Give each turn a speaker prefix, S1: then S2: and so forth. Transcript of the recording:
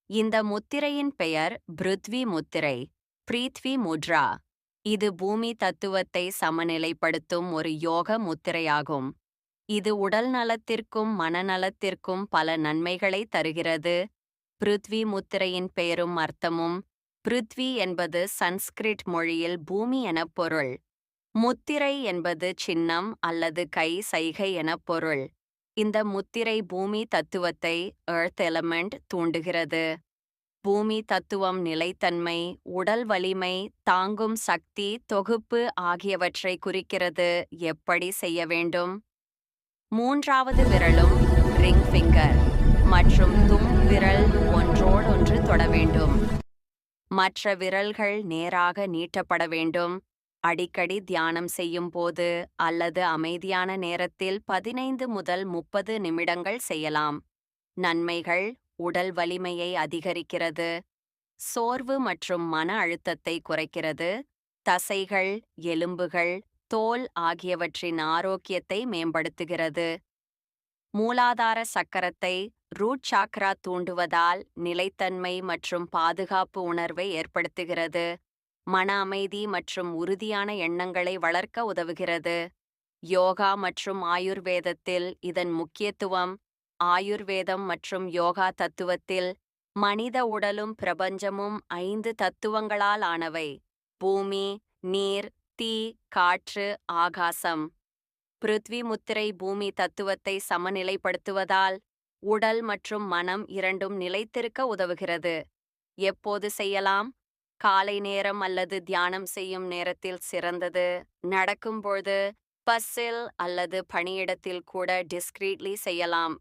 S1: இந்த முத்திரையின் பெயர் பிருத்வி முத்திரை, பிரீத்வி முத்ரா. இது பூமி தத்துவத்தை சமநிலைப்படுத்தும் ஒரு யோக முத்திரையாகும். இது உடல் நலத்திற்கும் மனநலத்திற்கும் பல நன்மைகளை தருகிறது. பிருத்வி முத்திரையின் பெயரும் அர்த்தமும். பிருத்வி என்பது சன்ஸ்கிரிட் மொழியில் பூமி எனப் பொருள். முத்திரை என்பது சின்னம் அல்லது கை சைகை எனப் பொருள். இந்த முத்திரை பூமி தத்துவத்தை எர்த் எலமெண்ட் தூண்டுகிறது. பூமி தத்துவம் நிலைத்தன்மை, உடல் வலிமை, தாங்கும் சக்தி, தொகுப்பு ஆகியவற்றை குறிக்கிறது. எப்படி செய்ய வேண்டும்? மூன்றாவது விரலும் ரிங் ஃபிங்கர் மற்றும் தும் விரல் ஒன்றோடொன்று தொட வேண்டும். மற்ற விரல்கள் நேராக நீட்டப்பட வேண்டும். அடிக்கடி தியானம் செய்யும் போது அல்லது அமைதியான நேரத்தில் 15 முதல் 30 நிமிடங்கள் செய்யலாம். நன்மைகள்: உடல் வலிமையை அதிகரிக்கிறது, சோர்வு மற்றும் மன அழுத்தத்தை குறைக்கிறது, தசைகள், எலும்புகள், தோல் ஆகியவற்றின் ஆரோக்கியத்தை மேம்படுத்துகிறது. மூலாதார சக்கரத்தை ரூட் சாக்ரா தூண்டுவதால் நிலைத்தன்மை மற்றும் பாதுகாப்பு உணர்வை ஏற்படுத்துகிறது. மன அமைதி மற்றும் உறுதியான எண்ணங்களை வளர்க்க உதவுகிறது. யோகா மற்றும் ஆயுர்வேதத்தில் இதன் முக்கியத்துவம். ஆயுர்வேதம் மற்றும் யோகா தத்துவத்தில் மனித உடலும் பிரபஞ்சமும் 5 தத்துவங்களால் ஆனவை: பூமி, நீர், தீ, காற்று, ஆகாசம். பிருத்வி முத்திரை பூமி தத்துவத்தை சமநிலைப்படுத்துவதால் உடல் மற்றும் மனம் இரண்டும் நிலைத்திருக்க உதவுகிறது. எப்போது செய்யலாம்? காலை நேரம் அல்லது தியானம் செய்யும் நேரத்தில் சிறந்தது. நடக்கும்பொழுது, பஸ்ஸில் அல்லது பணியிடத்தில் கூட டிஸ்க்ரீட்லி செய்யலாம்.